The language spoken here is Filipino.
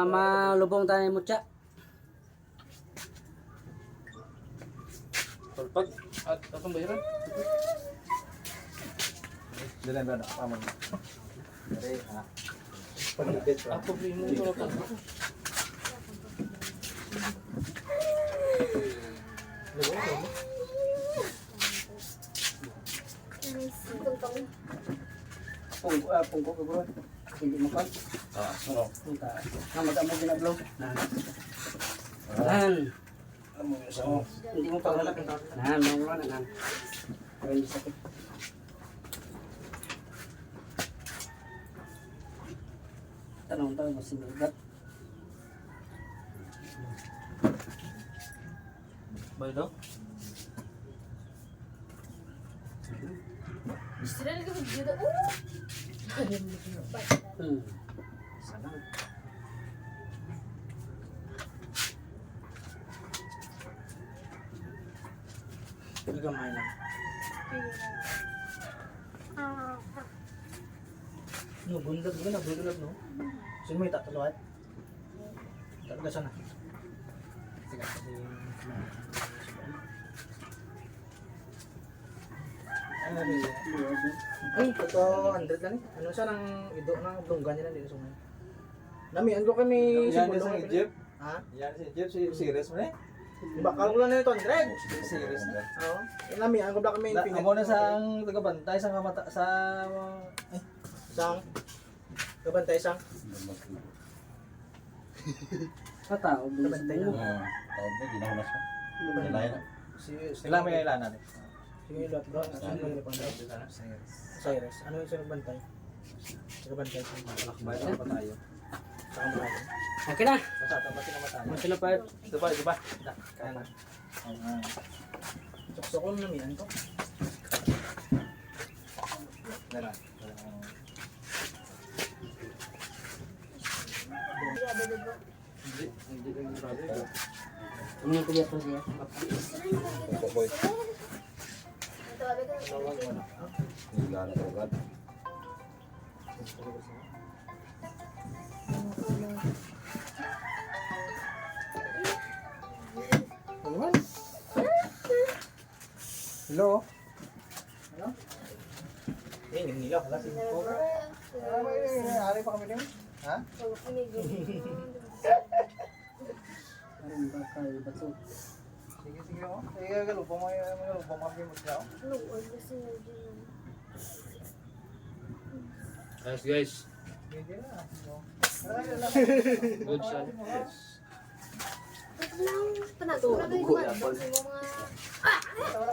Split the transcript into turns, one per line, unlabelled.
Malubong tayo mo tsa.
Pagpag at atong bayaran.
Dilan ba na paman. Dere ha.
Ako primo ko ka.
Pungko ko bro. Hindi mo pa.
Ano?
Punta. Kamag-amo ginablo. Nan.
Ano yung sa
Hindi mo pa wala. Nan, wala nan. Pero hindi sakit. Tanong tayo mo sinugat.
Baydo.
Sila lagi video oh.
Sana.
Gamay lang. No, bundag mo na, bundag no. Sino may tatuluan? Talaga sana. Sige, ay, ito 100 lang eh. Ano siya ng ido ng blunggan nila dito sa mga. Nami, ando kami
Yan sa Egypt.
Ha?
Yan sa Egypt si series mo na.
Bakal ko lang na ito 100.
Series na.
Oo. Nami, ang gabla kami infinite.
Amo na sa tagabantay sa kamata sa
sang kabantay sang.
Katao.
Kabantay na.
Tawag mo ginahon na siya. Ilayan na.
Sila
May ilanan eh.
Sige, lot bro. Ano yung panday? Cyrus. Ano yung sa bantay? Sa bantay sa
Lakbay na pa tayo.
sa kamay.
Okay na.
Basta tapos na matay.
Masila pa.
Diba?
Kaya na. Suksok ko na miyan ko.
Dala. Hindi lang grabe.
Ano yung kuya ko siya?
Boy. Nilalang ko agad.
Ano? Hello? Ano? Eh, nila pala si Nico. Ari pa kami din. Ha?
Ano ba kayo ba to?
Sige, sige ako. Sige, galupang kami magkao.
Guys, guys.
Sige na.
Good shot.
Panatuloy ko man. Mga